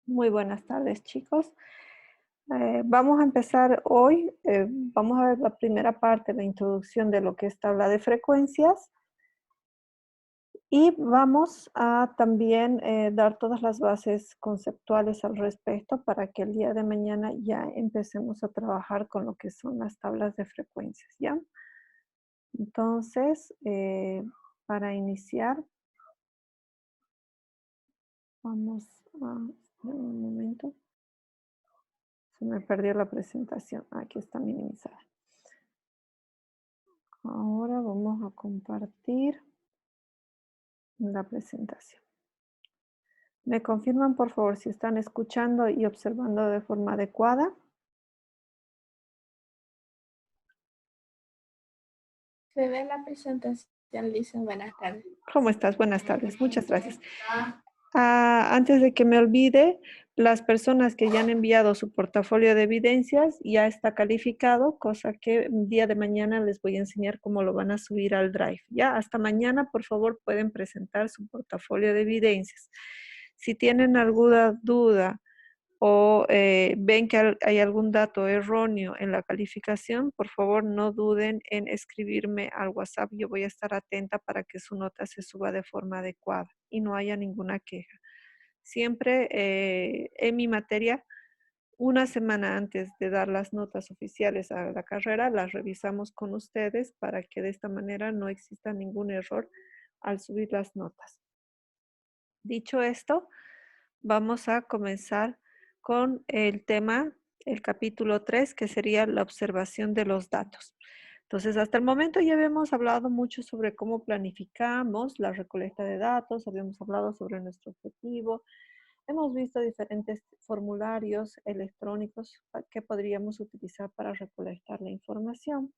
Muy buenas tardes, chicos. Vamos a empezar hoy. Vamos a ver la primera parte, la introducción de lo que es tabla de frecuencias. Y vamos a también dar todas las bases conceptuales al respecto para que el día de mañana ya empecemos a trabajar con lo que son las tablas de frecuencias, ¿ya? Entonces, para iniciar, vamos a... Un momento. Se me perdió la presentación. Aquí está minimizada. Ahora vamos a compartir la presentación. ¿Me confirman, por favor, si están escuchando y observando de forma adecuada? Se ve la presentación, Lisa. Buenas tardes. ¿Cómo estás? Buenas tardes. Muchas gracias. Antes de que me olvide, las personas que ya han enviado su portafolio de evidencias ya está calificado, cosa que el día de mañana les voy a enseñar cómo lo van a subir al Drive. Ya hasta mañana, por favor, pueden presentar su portafolio de evidencias. Si tienen alguna duda o ven que hay algún dato erróneo en la calificación, por favor no duden en escribirme al WhatsApp. Yo voy a estar atenta para que su nota se suba de forma adecuada y no haya ninguna queja. Siempre en mi materia, una semana antes de dar las notas oficiales a la carrera, las revisamos con ustedes para que de esta manera no exista ningún error al subir las notas. Dicho esto, vamos a comenzar con el tema, el capítulo 3, que sería la observación de los datos. Entonces, hasta el momento ya habíamos hablado mucho sobre cómo planificamos la recolecta de datos, habíamos hablado sobre nuestro objetivo, hemos visto diferentes formularios electrónicos que podríamos utilizar para recolectar la información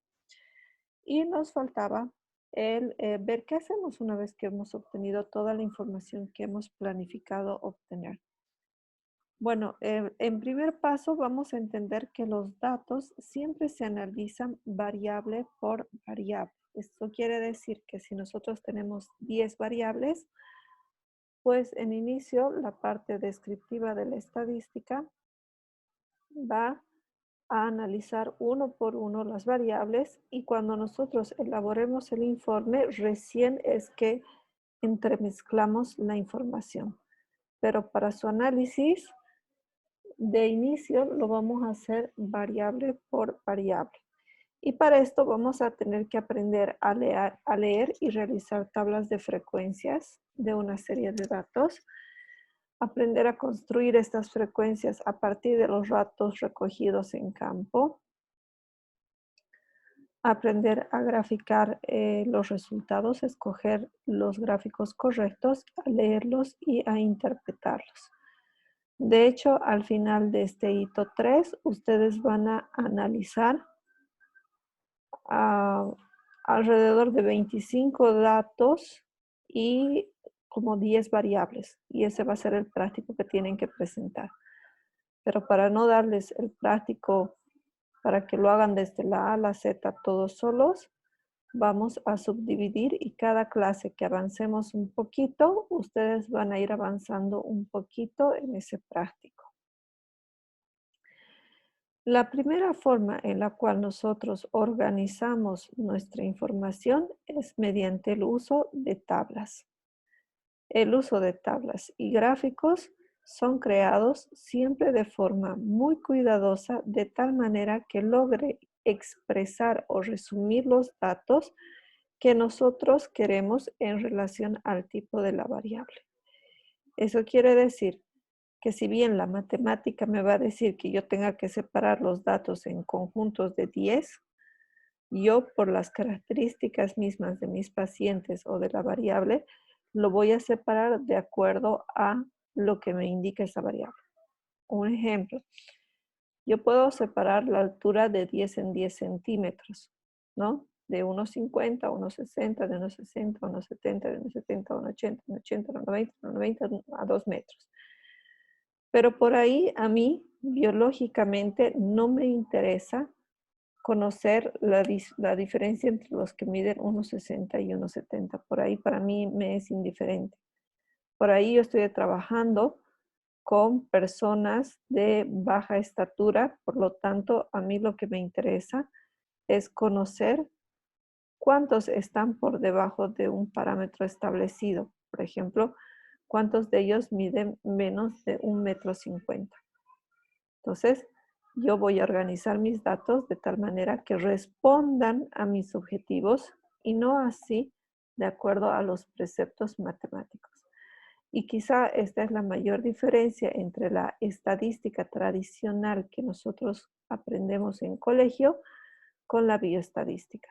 y nos faltaba el ver qué hacemos una vez que hemos obtenido toda la información que hemos planificado obtener. Bueno, en primer paso vamos a entender que los datos siempre se analizan variable por variable. Esto quiere decir que si nosotros tenemos 10 variables, pues en inicio la parte descriptiva de la estadística va a analizar uno por uno las variables y cuando nosotros elaboremos el informe, recién es que entremezclamos la información. Pero para su análisis, de inicio lo vamos a hacer variable por variable. Y para esto vamos a tener que aprender a leer y realizar tablas de frecuencias de una serie de datos. Aprender a construir estas frecuencias a partir de los datos recogidos en campo. Aprender a graficar los resultados, escoger los gráficos correctos, a leerlos y a interpretarlos. De hecho, al final de este hito 3, ustedes van a analizar alrededor de 25 datos y como 10 variables. Y ese va a ser el práctico que tienen que presentar. Pero para no darles el práctico para que lo hagan desde la A a la Z todos solos, vamos a subdividir y cada clase que avancemos un poquito, ustedes van a ir avanzando un poquito en ese práctico. La primera forma en la cual nosotros organizamos nuestra información es mediante el uso de tablas. El uso de tablas y gráficos son creados siempre de forma muy cuidadosa, de tal manera que logre expresar o resumir los datos que nosotros queremos en relación al tipo de la variable. Eso quiere decir que si bien la matemática me va a decir que yo tenga que separar los datos en conjuntos de 10, yo por las características mismas de mis pacientes o de la variable, lo voy a separar de acuerdo a lo que me indica esa variable. Un ejemplo, yo puedo separar la altura de 10 en 10 centímetros, ¿no? De 1,50 a 1,60, de 1,60 a 1,70, de 1,70 a 1,80, de 1,80 a 1,90, de 1,90 a 2 metros. Pero por ahí a mí, biológicamente, no me interesa conocer la diferencia entre los que miden 1,60 y 1,70. Por ahí para mí me es indiferente. Por ahí yo estoy trabajando con personas de baja estatura, por lo tanto, a mí lo que me interesa es conocer cuántos están por debajo de un parámetro establecido. Por ejemplo, cuántos de ellos miden menos de 1,50 m. Entonces, yo voy a organizar mis datos de tal manera que respondan a mis objetivos y no así de acuerdo a los preceptos matemáticos. Y quizá esta es la mayor diferencia entre la estadística tradicional que nosotros aprendemos en colegio con la bioestadística.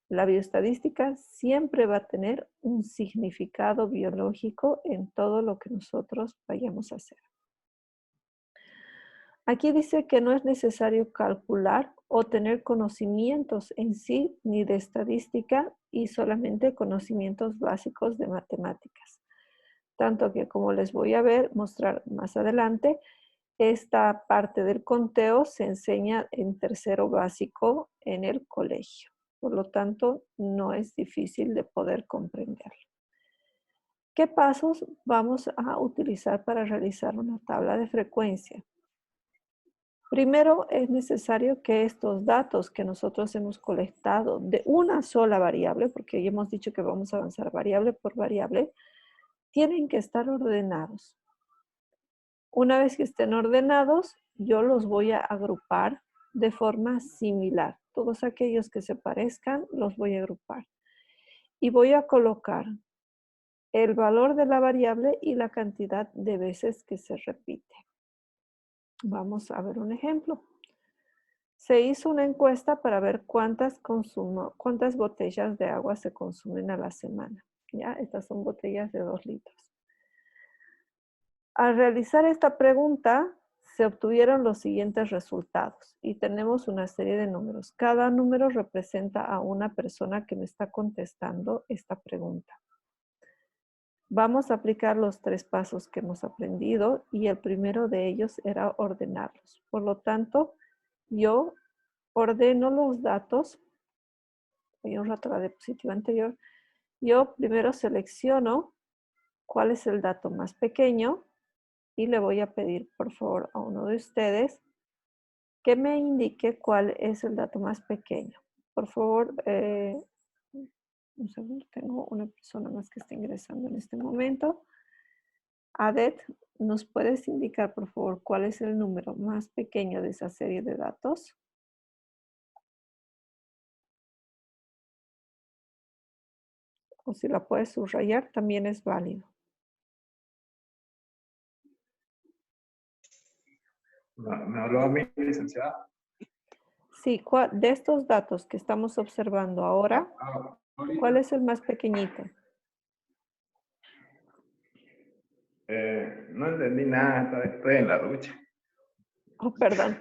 La bioestadística siempre va a tener un significado biológico en todo lo que nosotros vayamos a hacer. Aquí dice que no es necesario calcular o tener conocimientos en sí ni de estadística y solamente conocimientos básicos de matemáticas. Tanto que, como les voy a mostrar más adelante, esta parte del conteo se enseña en tercero básico en el colegio. Por lo tanto, no es difícil de poder comprenderlo. ¿Qué pasos vamos a utilizar para realizar una tabla de frecuencia? Primero, es necesario que estos datos que nosotros hemos colectado de una sola variable, porque ya hemos dicho que vamos a avanzar variable por variable, tienen que estar ordenados. Una vez que estén ordenados, yo los voy a agrupar de forma similar. Todos aquellos que se parezcan, los voy a agrupar. Y voy a colocar el valor de la variable y la cantidad de veces que se repite. Vamos a ver un ejemplo. Se hizo una encuesta para ver cuántas botellas de agua se consumen a la semana. ¿Ya? Estas son botellas de 2 litros. Al realizar esta pregunta, se obtuvieron los siguientes resultados y tenemos una serie de números. Cada número representa a una persona que me está contestando esta pregunta. Vamos a aplicar los 3 pasos que hemos aprendido y el primero de ellos era ordenarlos. Por lo tanto, yo ordeno los datos. Voy un rato a la diapositiva anterior. Yo primero selecciono cuál es el dato más pequeño y le voy a pedir, por favor, a uno de ustedes que me indique cuál es el dato más pequeño. Por favor, un segundo, tengo una persona más que está ingresando en este momento. Adet, ¿nos puedes indicar, por favor, cuál es el número más pequeño de esa serie de datos? O si la puedes subrayar, también es válido. ¿Me habló a mí, licenciada? Sí, de estos datos que estamos observando ahora, ¿cuál es el más pequeñito? No entendí nada, estoy en la ducha. Oh, perdón.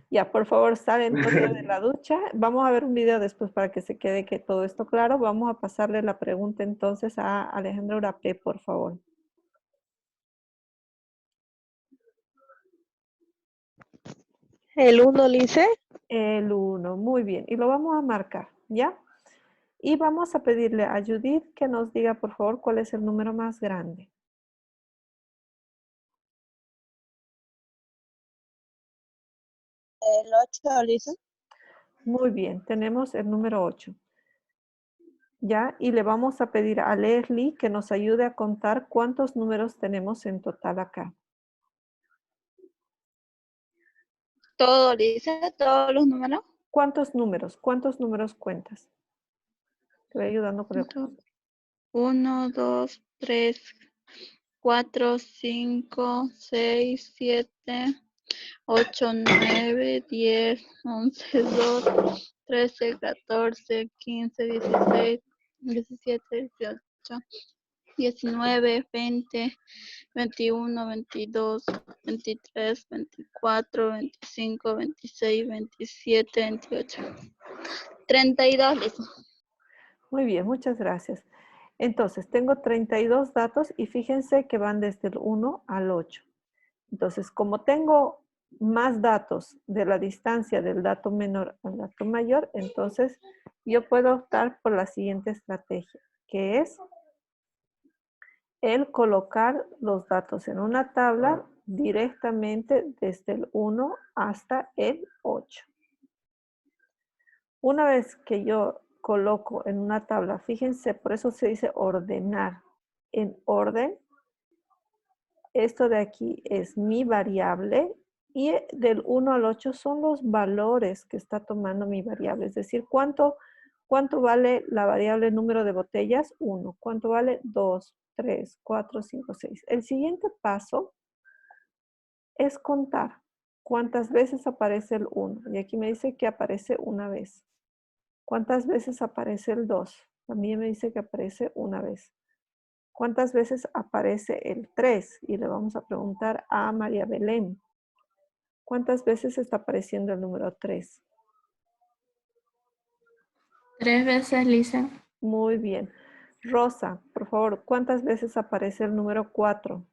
Ya, por favor, sal entonces de la ducha. Vamos a ver un video después para que se quede que todo esto claro. Vamos a pasarle la pregunta entonces a Alejandra Urapé, por favor. El 1, Lice. El 1, muy bien. Y lo vamos a marcar, ¿ya? Y vamos a pedirle a Judith que nos diga, por favor, cuál es el número más grande. El 8, Lice. Muy bien, tenemos el número 8. ¿Ya? Y le vamos a pedir a Leslie que nos ayude a contar cuántos números tenemos en total acá. Todo, Lice, todos los números. ¿Cuántos números? ¿Cuántos números cuentas? Te voy ayudando con el... 1, 2, 3, 4, 5, 6, 7, 8, 9, 10, 11, 12, 13, 14, 15, 16, 17, 18, 19, 20, 21, 22, 23, 24, 25, 26, 27, 28. 32, listo. Muy bien, muchas gracias. Entonces, tengo 32 datos y fíjense que van desde el 1 al 8. Entonces, como tengo más datos de la distancia del dato menor al dato mayor, entonces yo puedo optar por la siguiente estrategia, que es el colocar los datos en una tabla directamente desde el 1 hasta el 8. Una vez que yo coloco en una tabla, fíjense, por eso se dice ordenar en orden. Esto de aquí es mi variable y del 1 al 8 son los valores que está tomando mi variable. Es decir, ¿cuánto vale la variable número de botellas? 1. ¿Cuánto vale? 2, 3, 4, 5, 6. El siguiente paso es contar cuántas veces aparece el 1. Y aquí me dice que aparece una vez. ¿Cuántas veces aparece el 2? También me dice que aparece una vez. ¿Cuántas veces aparece el 3? Y le vamos a preguntar a María Belén. ¿Cuántas veces está apareciendo el número 3? 3 veces, Lisa. Muy bien. Rosa, por favor, ¿cuántas veces aparece el número 4?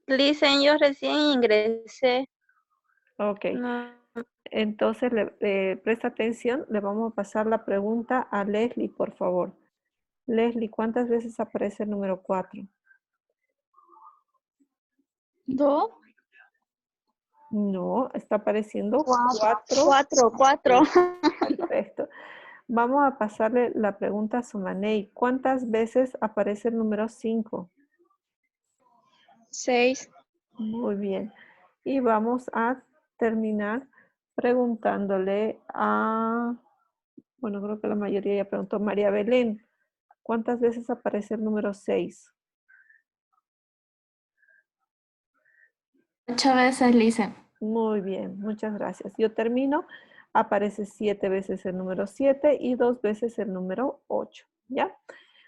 Listen, yo recién ingresé. Ok. No, Entonces, presta atención. Le vamos a pasar la pregunta a Leslie, por favor. Leslie, ¿cuántas veces aparece el número 4? 2. No, está apareciendo 4. Perfecto. Vamos a pasarle la pregunta a Sumanei. ¿Cuántas veces aparece el número 5? 6. Muy bien. Y vamos a terminar preguntándole a, bueno, creo que la mayoría ya preguntó, María Belén. ¿Cuántas veces aparece el número 6? 8 veces, Lisa. Muy bien, muchas gracias. Yo termino. Aparece 7 veces el número 7 y 2 veces el número 8, ¿ya?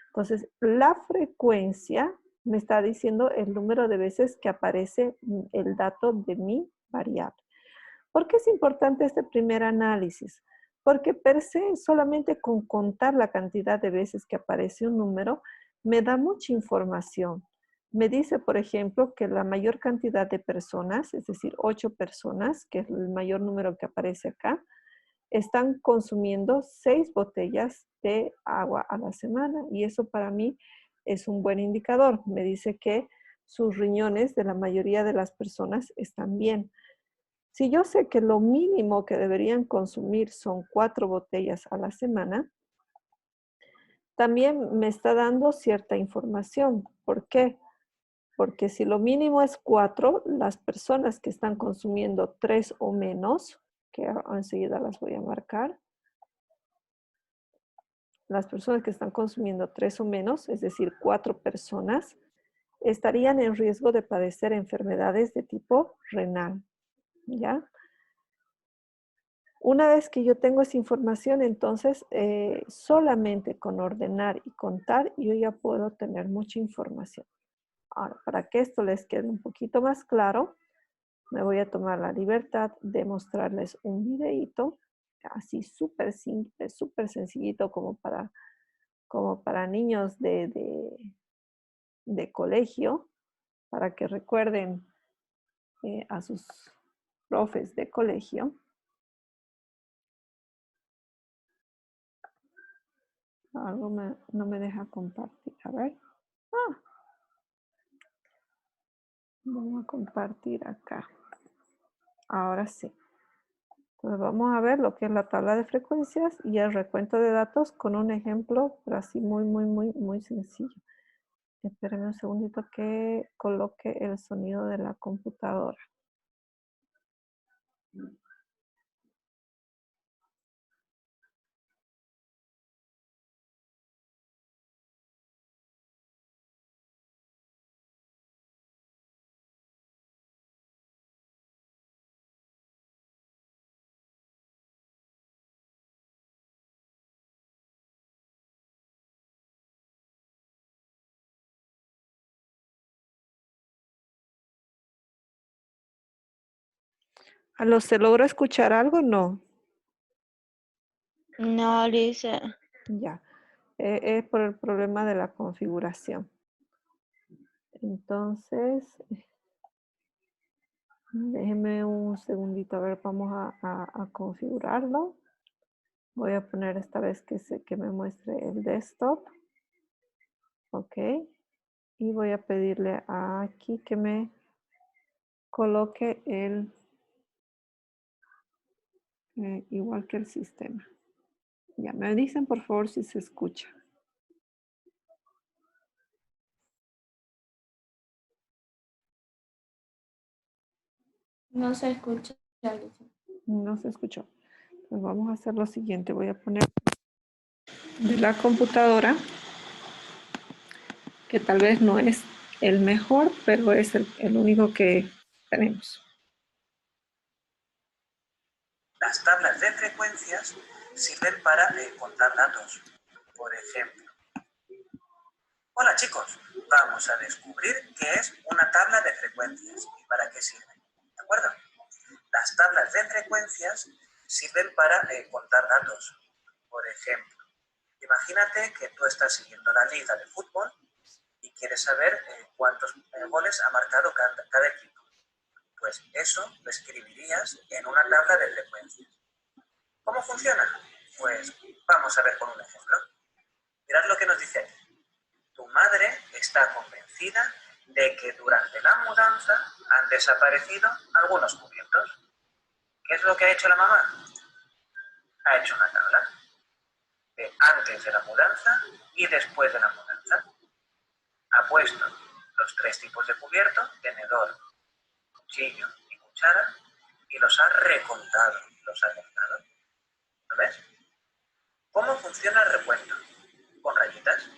Entonces, la frecuencia me está diciendo el número de veces que aparece el dato de mi variable. ¿Por qué es importante este primer análisis? Porque per se, solamente con contar la cantidad de veces que aparece un número, me da mucha información. Me dice, por ejemplo, que la mayor cantidad de personas, es decir, 8 personas, que es el mayor número que aparece acá, están consumiendo 6 botellas de agua a la semana. Y eso para mí es un buen indicador. Me dice que sus riñones de la mayoría de las personas están bien. Si yo sé que lo mínimo que deberían consumir son 4 botellas a la semana, también me está dando cierta información. ¿Por qué? Porque si lo mínimo es 4, las personas que están consumiendo 3 o menos, que enseguida las voy a marcar, las personas que están consumiendo 3 o menos, es decir, 4 personas, estarían en riesgo de padecer enfermedades de tipo renal, ¿ya? Una vez que yo tengo esa información, entonces solamente con ordenar y contar, yo ya puedo tener mucha información. Ahora, para que esto les quede un poquito más claro, me voy a tomar la libertad de mostrarles un videíto, así súper simple, súper sencillito, como para niños de colegio, para que recuerden a sus profes de colegio. Algo no me deja compartir. A ver. Vamos a compartir acá. Ahora sí. Entonces vamos a ver lo que es la tabla de frecuencias y el recuento de datos con un ejemplo, pero así muy sencillo. Espérenme un segundito que coloque el sonido de la computadora. ¿Se logró escuchar algo? No. No, Lisa. Ya. Es por el problema de la configuración. Entonces, déjenme un segundito, a ver, vamos a configurarlo. Voy a poner esta vez que me muestre el desktop. Ok. Y voy a pedirle aquí que me coloque el igual que el sistema. Ya me dicen por favor si se escucha. No se escucha, Lisa. No se escuchó. Pues vamos a hacer lo siguiente. Voy a poner de la computadora, que tal vez no es el mejor, pero es el único que tenemos. Las tablas de frecuencias sirven para contar datos. Por ejemplo, hola chicos, vamos a descubrir qué es una tabla de frecuencias y para qué sirve. ¿De acuerdo? Las tablas de frecuencias sirven para contar datos. Por ejemplo, imagínate que tú estás siguiendo la liga de fútbol y quieres saber cuántos goles ha marcado cada equipo. Pues eso lo escribirías en una tabla de frecuencias. ¿Cómo funciona? Pues vamos a ver con un ejemplo. Mirad lo que nos dice aquí. Tu madre está convencida de que durante la mudanza han desaparecido algunos cubiertos. ¿Qué es lo que ha hecho la mamá? Ha hecho una tabla de antes de la mudanza y después de la mudanza. Ha puesto los 3 tipos de cubierto, tenedor, cuchillo y cuchara, y los ha recontado, los ha contado. ¿Lo ves? ¿Cómo funciona el recuento? Con rayitas.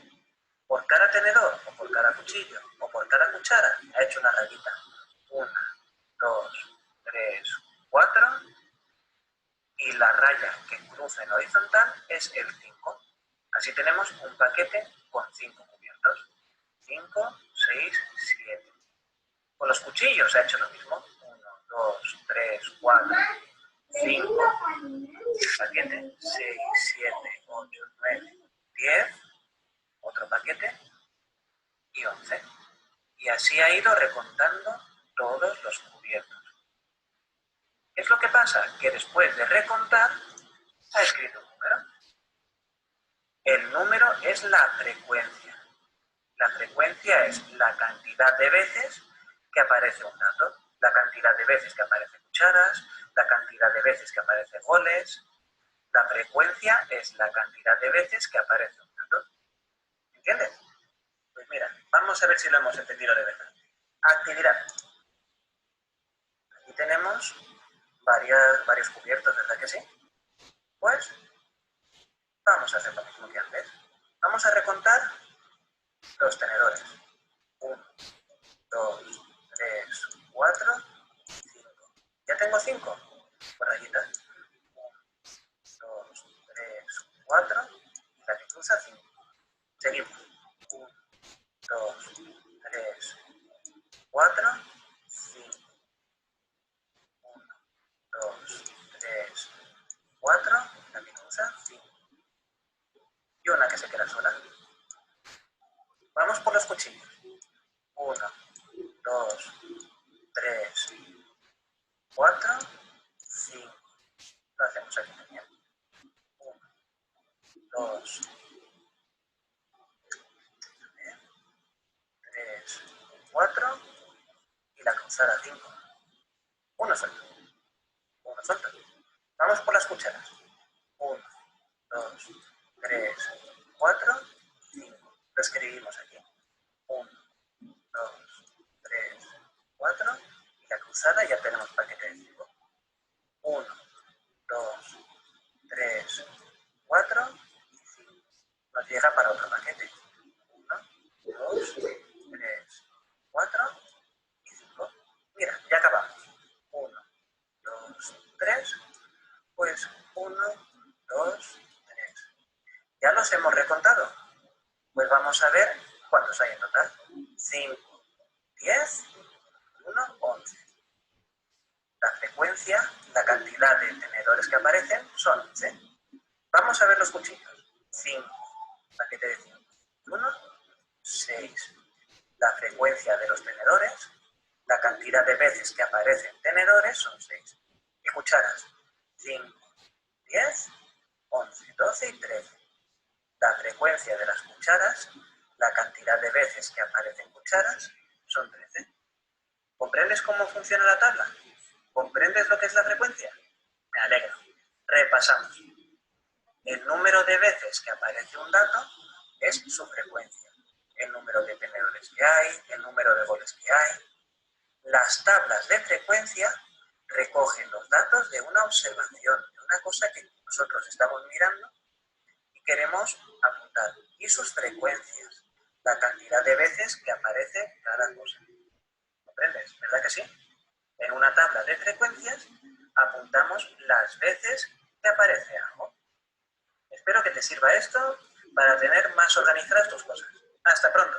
Por cada tenedor, o por cada cuchillo, o por cada cuchara, ha hecho una rayita. 1, 2, 3, 4. Y la raya que cruza en horizontal es el 5. Así tenemos un paquete con 5 cubiertos. 5, 6, 7. Con los cuchillos ha hecho lo mismo. 1, 2, 3, 4, 5. Paquete. 6, 7, 8, 9, 10. Otro paquete. Y 11. Y así ha ido recontando todos los cubiertos. ¿Qué es lo que pasa? Que después de recontar, ha escrito un número. El número es la frecuencia. La frecuencia es la cantidad de veces que aparece un dato, la cantidad de veces que aparecen cucharas, la cantidad de veces que aparecen goles. La frecuencia es la cantidad de veces que aparece un dato. ¿Entiendes? Pues mira, vamos a ver si lo hemos entendido de verdad. Actividad. Aquí tenemos varios cubiertos, ¿verdad que sí? Pues vamos a hacer lo mismo que antes. Vamos a recontar los tenedores. 1, 2, 3, 4, 5. ¿Ya tengo 5? Por rayitas. 1, 2, 3, 4. Y la que cruza 5. Seguimos. 1, 2, 3, 4, 5. 1, 2, 3, 4. La que cruza 5. Y una que se queda sola. Vamos por los cuchillos. 1, 2, 3, 4, 5. Lo hacemos aquí también. 1, 2, 3, 4 y la cruzada 5. Uno suelto. Uno suelto. Vamos por las cucharas. 1, 2, 3, 4, 5. Lo escribimos aquí. 1, 2, 3, 4 y la cruzada ya tenemos paquete de 5. 1, 2, 3, 4 y 5. Nos llega para otro paquete. 1, 2, 3, 4 y 5. Mira, ya acabamos. 1, 2, 3. Pues 1, 2, 3. ¿Ya los hemos recontado? Pues vamos a ver cuántos hay en total. 5, 10, 1, 11. La frecuencia, la cantidad de tenedores que aparecen son 11. Vamos a ver los cuchillos. 5, paquete de 5. 1, 6. La frecuencia de los tenedores, la cantidad de veces que aparecen tenedores son 6. Y cucharas. 5, 10, 11, 12 y 13. La frecuencia de las cucharas, La cantidad de veces que aparecen cucharas son 13. ¿Comprendes cómo funciona la tabla? ¿Comprendes lo que es la frecuencia? Me alegro. Repasamos. El número de veces que aparece un dato es su frecuencia. El número de tenedores que hay, el número de goles que hay. Las tablas de frecuencia recogen los datos de una observación, de una cosa que nosotros estamos mirando y queremos apuntar. Y sus frecuencias, la cantidad de veces que aparece cada cosa. ¿Comprendes? ¿Verdad que sí? En una tabla de frecuencias apuntamos las veces que aparece algo. Espero que te sirva esto para tener más organizadas tus cosas. Hasta pronto.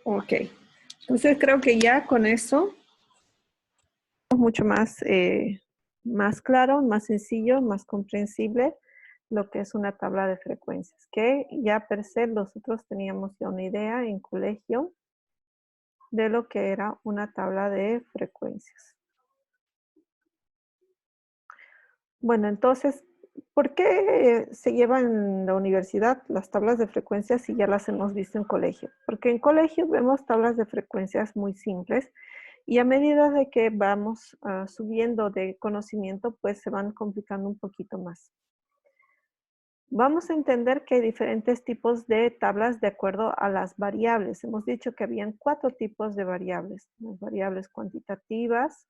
Ok. Entonces creo que ya con eso es mucho más, más claro, más sencillo, más comprensible lo que es una tabla de frecuencias, que ya per se nosotros teníamos ya una idea en colegio de lo que era una tabla de frecuencias. Bueno, entonces, ¿por qué se llevan en la universidad las tablas de frecuencias si ya las hemos visto en colegio? Porque en colegio vemos tablas de frecuencias muy simples y a medida de que vamos subiendo de conocimiento, pues se van complicando un poquito más. Vamos a entender que hay diferentes tipos de tablas de acuerdo a las variables. Hemos dicho que habían 4 tipos de variables. Las variables cuantitativas,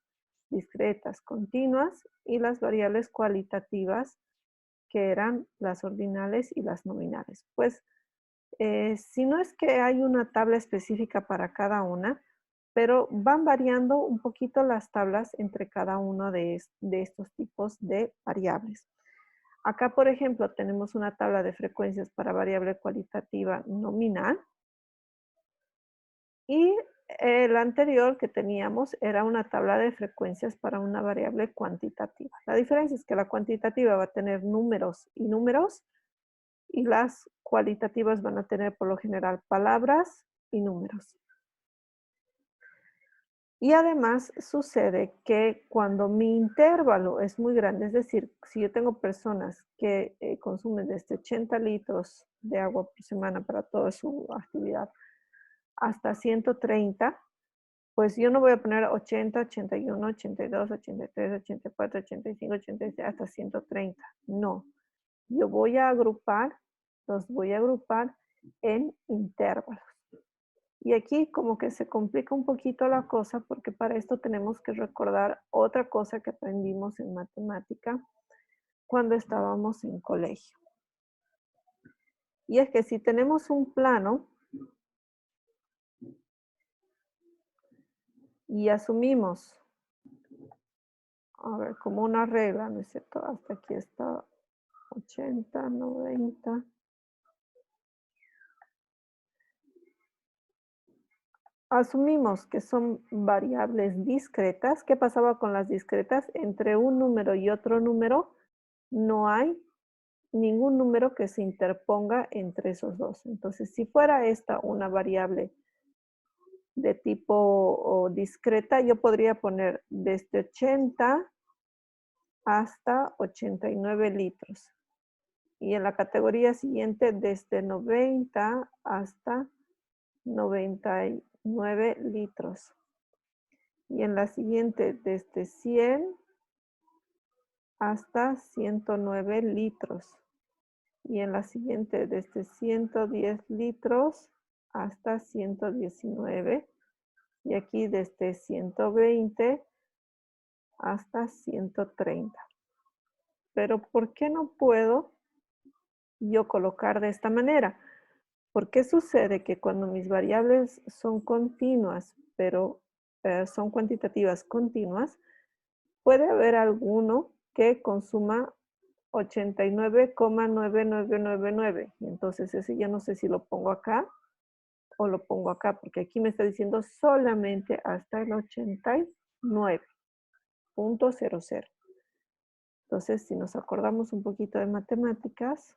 discretas, continuas y las variables cualitativas, que eran las ordinales y las nominales. Pues si no es que hay una tabla específica para cada una, pero van variando un poquito las tablas entre cada uno de estos tipos de variables. Acá, por ejemplo, tenemos una tabla de frecuencias para variable cualitativa nominal. Y el anterior que teníamos era una tabla de frecuencias para una variable cuantitativa. La diferencia es que la cuantitativa va a tener números y números, y las cualitativas van a tener por lo general palabras y números. Y además sucede que cuando mi intervalo es muy grande, es decir, si yo tengo personas que consumen desde 80 litros de agua por semana para toda su actividad hasta 130, pues yo no voy a poner 80, 81, 82, 83, 84, 85, 86 hasta 130. No, yo voy a agrupar, los voy a agrupar en intervalos. Y aquí como que se complica un poquito la cosa porque para esto tenemos que recordar otra cosa que aprendimos en matemática cuando estábamos en colegio. Y es que si tenemos un plano y asumimos, a ver, como una regla, ¿no es cierto? Hasta aquí está 80, 90. Asumimos que son variables discretas. ¿Qué pasaba con las discretas? Entre un número y otro número no hay ningún número que se interponga entre esos dos. Entonces, si fuera esta una variable de tipo discreta, yo podría poner desde 80 hasta 89 litros. Y en la categoría siguiente, desde 90 hasta 99 litros. Y en la siguiente, desde 100 hasta 109 litros. Y en la siguiente, desde 110 litros hasta 119. Y aquí desde 120 hasta 130. Pero ¿por qué no puedo yo colocar de esta manera? ¿Por qué sucede que cuando mis variables son continuas, pero son cuantitativas continuas, puede haber alguno que consuma 89,9999? Y entonces ese ya no sé si lo pongo acá o lo pongo acá, porque aquí me está diciendo solamente hasta el 89.00. Entonces, si nos acordamos un poquito de matemáticas,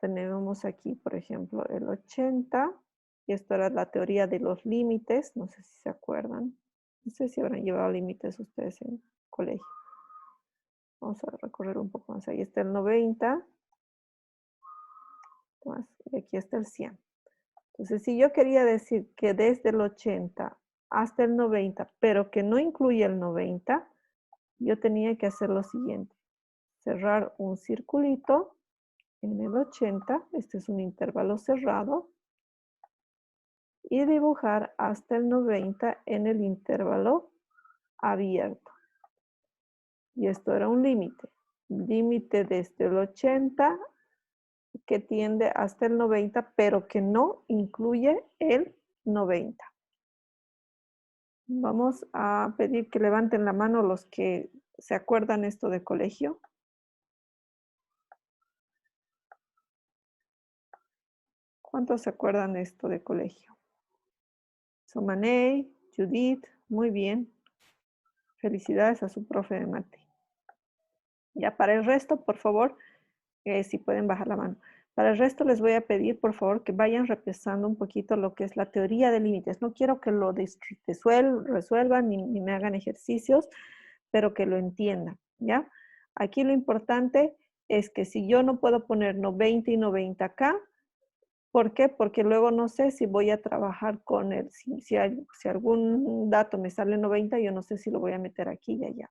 tenemos aquí, por ejemplo, el 80, y esto era la teoría de los límites, no sé si se acuerdan. No sé si habrán llevado límites ustedes en colegio. Vamos a recorrer un poco más. Ahí está el 90, Y aquí está el 100. Entonces, si yo quería decir que desde el 80 hasta el 90, pero que no incluye el 90, yo tenía que hacer lo siguiente. Cerrar un circulito en el 80, este es un intervalo cerrado, y dibujar hasta el 90 en el intervalo abierto. Y esto era un límite. Límite desde el 80 que tiende hasta el 90, pero que no incluye el 90. Vamos a pedir que levanten la mano los que se acuerdan esto de colegio. ¿Cuántos se acuerdan esto de colegio? Somanei, Judith, muy bien. Felicidades a su profe de mate. Ya para el resto, por favor, si pueden bajar la mano. Para el resto les voy a pedir, por favor, que vayan repasando un poquito lo que es la teoría de límites. No quiero que lo resuelvan ni me hagan ejercicios, pero que lo entiendan, ¿ya? Aquí lo importante es que si yo no puedo poner 90 y 90 acá, ¿por qué? Porque luego no sé si voy a trabajar con él. Si algún dato me sale 90, yo no sé si lo voy a meter aquí y allá.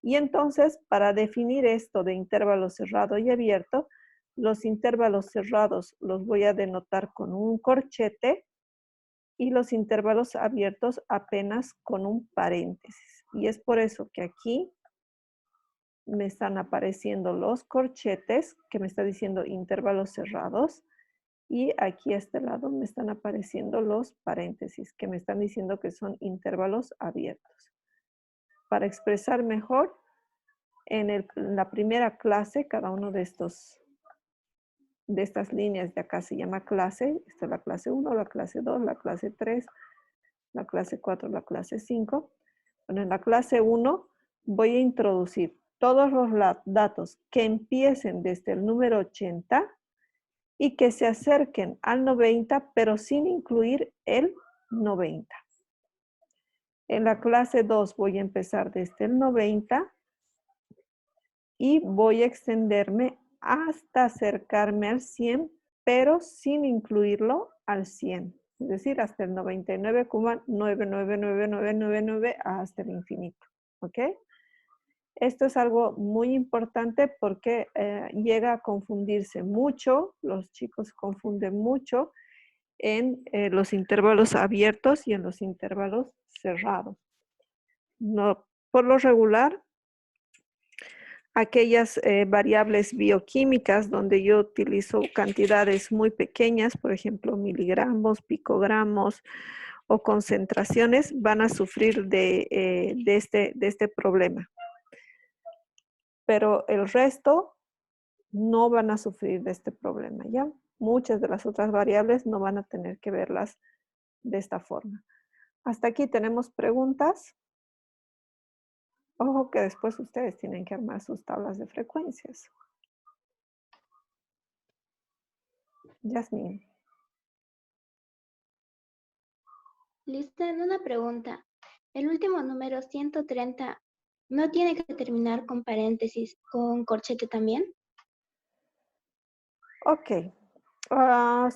Y entonces, para definir esto de intervalo cerrado y abierto, los intervalos cerrados los voy a denotar con un corchete y los intervalos abiertos apenas con un paréntesis. Y es por eso que aquí me están apareciendo los corchetes, que me está diciendo intervalos cerrados, y aquí a este lado me están apareciendo los paréntesis, que me están diciendo que son intervalos abiertos. Para expresar mejor, en la primera clase, cada uno de estas líneas de acá se llama clase. Esta es la clase 1, la clase 2, la clase 3, la clase 4, la clase 5. Bueno, en la clase 1 voy a introducir todos los datos que empiecen desde el número 80 y que se acerquen al 90, pero sin incluir el 90. En la clase 2 voy a empezar desde el 90 y voy a extenderme hasta acercarme al 100, pero sin incluirlo al 100. Es decir, hasta el 99,999999 hasta el infinito. ¿Ok? Esto es algo muy importante porque llega a confundirse mucho. Los chicos confunden mucho en los intervalos abiertos y en los intervalos cerrados. No, por lo regular, aquellas variables bioquímicas donde yo utilizo cantidades muy pequeñas, por ejemplo, miligramos, picogramos o concentraciones, van a sufrir de este problema. Pero el resto no van a sufrir de este problema, ¿ya? Muchas de las otras variables no van a tener que verlas de esta forma. Hasta aquí tenemos preguntas. Ojo que después ustedes tienen que armar sus tablas de frecuencias. Yasmin. Listo, en una pregunta. El último número 130, ¿no tiene que terminar con paréntesis, con corchete también? Ok.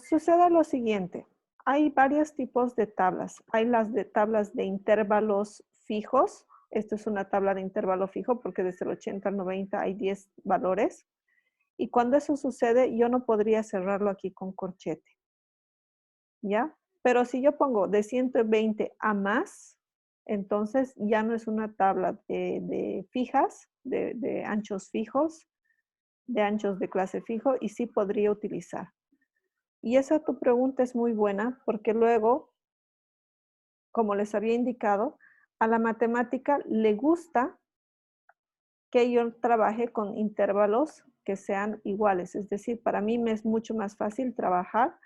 Sucede lo siguiente. Hay varios tipos de tablas. Hay las de tablas de intervalos fijos. Esto es una tabla de intervalo fijo porque desde el 80 al 90 hay 10 valores. Y cuando eso sucede, yo no podría cerrarlo aquí con corchete. ¿Ya? Pero si yo pongo de 120 a más, entonces ya no es una tabla de fijas, de anchos fijos, de anchos de clase fijo, y sí podría utilizar. Y esa tu pregunta es muy buena porque luego, como les había indicado, a la matemática le gusta que yo trabaje con intervalos que sean iguales. Es decir, para mí me es mucho más fácil trabajar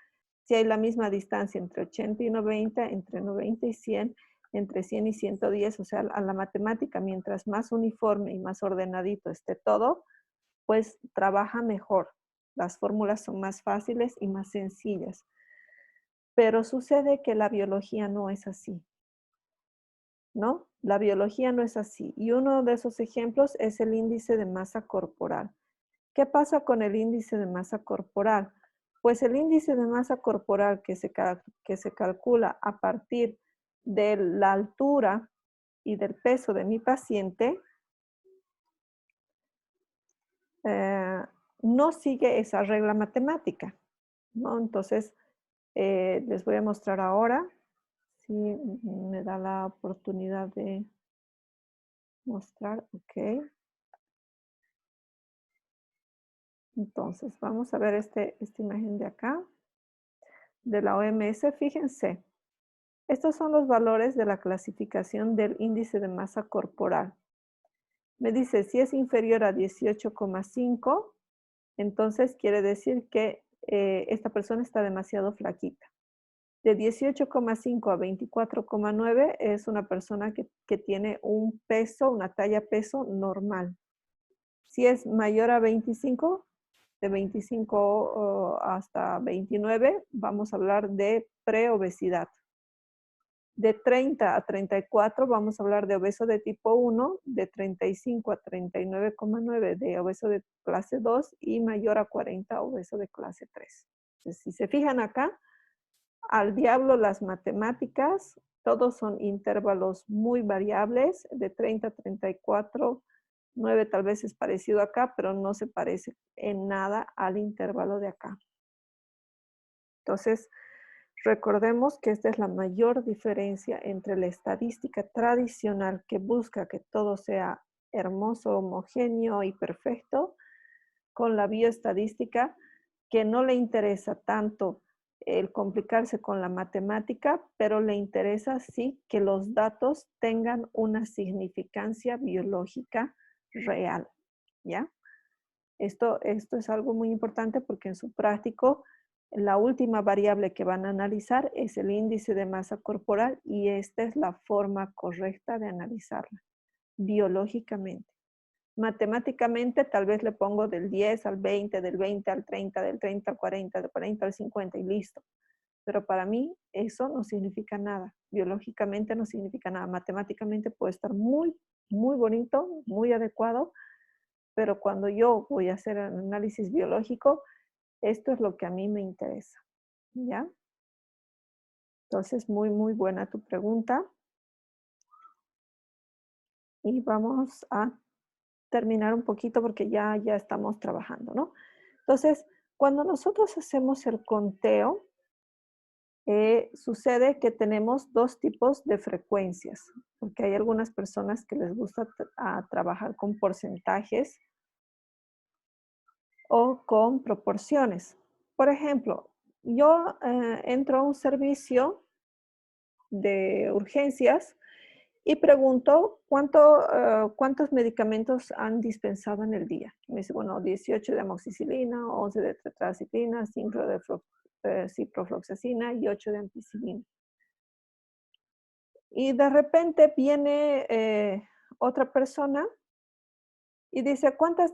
si hay la misma distancia entre 80 y 90, entre 90 y 100, entre 100 y 110. O sea, a la matemática, mientras más uniforme y más ordenadito esté todo, pues trabaja mejor. Las fórmulas son más fáciles y más sencillas. Pero sucede que la biología no es así, ¿no? La biología no es así. Y uno de esos ejemplos es el índice de masa corporal. ¿Qué pasa con el índice de masa corporal? Pues el índice de masa corporal que se calcula a partir de la altura y del peso de mi paciente no sigue esa regla matemática, ¿no? Entonces, les voy a mostrar ahora, si me da la oportunidad de mostrar, ok. Entonces, vamos a ver esta imagen de acá, de la OMS. Fíjense, estos son los valores de la clasificación del índice de masa corporal. Me dice, si es inferior a 18,5, entonces quiere decir que esta persona está demasiado flaquita. De 18,5 a 24,9 es una persona que tiene un peso, una talla peso normal. Si es mayor a 25, de 25 hasta 29, vamos a hablar de preobesidad. De 30 a 34 vamos a hablar de obeso de tipo 1, de 35 a 39,9 de obeso de clase 2 y mayor a 40 obeso de clase 3. Entonces, si se fijan acá, al diablo las matemáticas, todos son intervalos muy variables, de 30 a 34, 9 tal vez es parecido acá, pero no se parece en nada al intervalo de acá. Entonces, recordemos que esta es la mayor diferencia entre la estadística tradicional que busca que todo sea hermoso, homogéneo y perfecto, con la bioestadística que no le interesa tanto el complicarse con la matemática, pero le interesa sí que los datos tengan una significancia biológica real, ¿ya? Esto es algo muy importante porque en su práctico la última variable que van a analizar es el índice de masa corporal y esta es la forma correcta de analizarla, biológicamente. Matemáticamente tal vez le pongo del 10 al 20, del 20 al 30, del 30 al 40, del 40 al 50 y listo. Pero para mí eso no significa nada. Biológicamente no significa nada. Matemáticamente puede estar muy, muy bonito, muy adecuado, pero cuando yo voy a hacer el análisis biológico, esto es lo que a mí me interesa, ¿ya? Entonces, muy, muy buena tu pregunta. Y vamos a terminar un poquito porque ya estamos trabajando, ¿no? Entonces, cuando nosotros hacemos el conteo, sucede que tenemos dos tipos de frecuencias, porque hay algunas personas que les gusta trabajar con porcentajes o con proporciones. Por ejemplo, yo entro a un servicio de urgencias y pregunto cuántos medicamentos han dispensado en el día. Me dice, bueno, 18 de amoxicilina, 11 de tetracyclina, 5 de ciprofloxacina y 8 de ampicilina. Y de repente viene otra persona y dice, ¿cuántas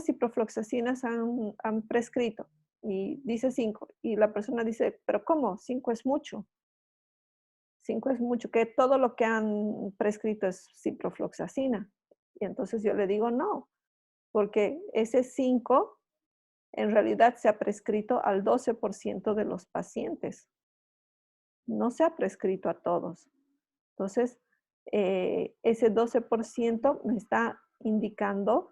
ciprofloxacinas han prescrito? Y dice 5. Y la persona dice, ¿pero cómo? 5 es mucho. 5 es mucho, que todo lo que han prescrito es ciprofloxacina. Y entonces yo le digo no, porque ese 5 en realidad se ha prescrito al 12% de los pacientes. No se ha prescrito a todos. Entonces, ese 12% me está indicando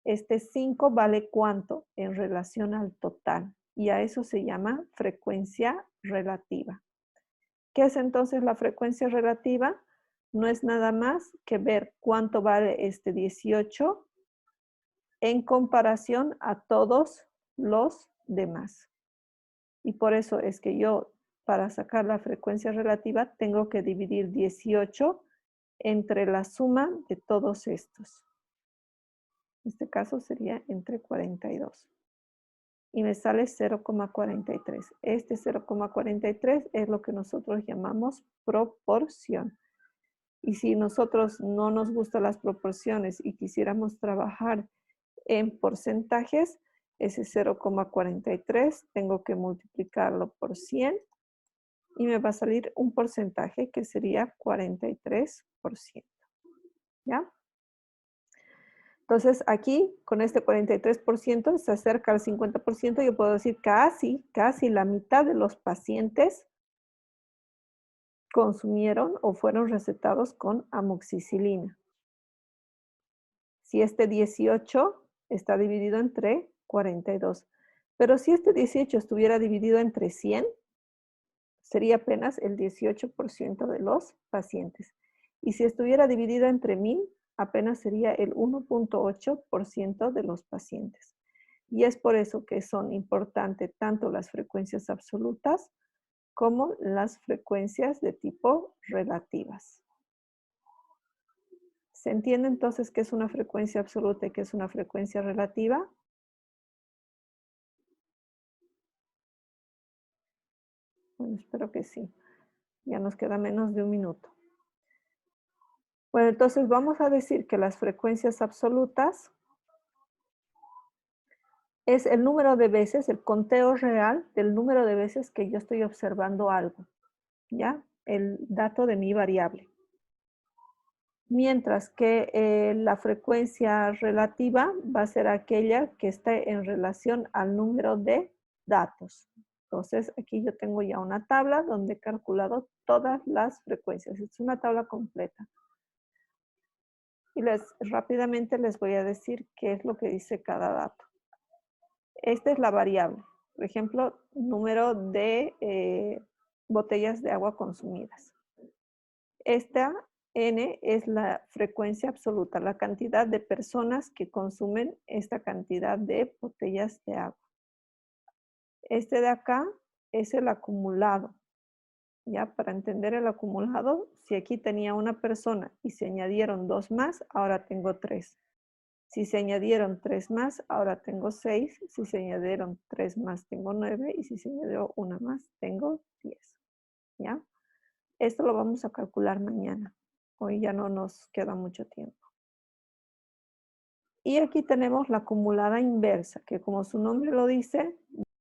este 5 vale cuánto en relación al total. Y a eso se llama frecuencia relativa. ¿Qué es entonces la frecuencia relativa? No es nada más que ver cuánto vale este 18 en comparación a todos los demás. Y por eso es que yo, para sacar la frecuencia relativa, tengo que dividir 18 entre la suma de todos estos. En este caso sería entre 42. Y me sale 0,43. Este 0,43 es lo que nosotros llamamos proporción. Y si nosotros no nos gustan las proporciones y quisiéramos trabajar en porcentajes, ese 0,43 tengo que multiplicarlo por 100 y me va a salir un porcentaje que sería 43%. ¿Ya? Entonces, aquí, con este 43%, se acerca al 50%, yo puedo decir casi la mitad de los pacientes consumieron o fueron recetados con amoxicilina. Si este 18 está dividido entre 42. Pero si este 18 estuviera dividido entre 100, sería apenas el 18% de los pacientes. Y si estuviera dividido entre 1000, apenas sería el 1.8% de los pacientes. Y es por eso que son importantes tanto las frecuencias absolutas como las frecuencias de tipo relativas. ¿Se entiende entonces qué es una frecuencia absoluta y qué es una frecuencia relativa? Bueno, espero que sí. Ya nos queda menos de un minuto. Bueno, entonces vamos a decir que las frecuencias absolutas es el número de veces, el conteo real del número de veces que yo estoy observando algo, ¿ya? El dato de mi variable. Mientras que la frecuencia relativa va a ser aquella que esté en relación al número de datos. Entonces, aquí yo tengo ya una tabla donde he calculado todas las frecuencias. Es una tabla completa. Y rápidamente les voy a decir qué es lo que dice cada dato. Esta es la variable. Por ejemplo, número de botellas de agua consumidas. Esta N es la frecuencia absoluta, la cantidad de personas que consumen esta cantidad de botellas de agua. Este de acá es el acumulado. Ya, para entender el acumulado, si aquí tenía una persona y se añadieron 2 más, ahora tengo 3. Si se añadieron 3 más, ahora tengo 6. Si se añadieron 3 más, tengo 9. Y si se añadió una más, tengo 10. ¿Ya? Esto lo vamos a calcular mañana. Hoy ya no nos queda mucho tiempo. Y aquí tenemos la acumulada inversa, que como su nombre lo dice,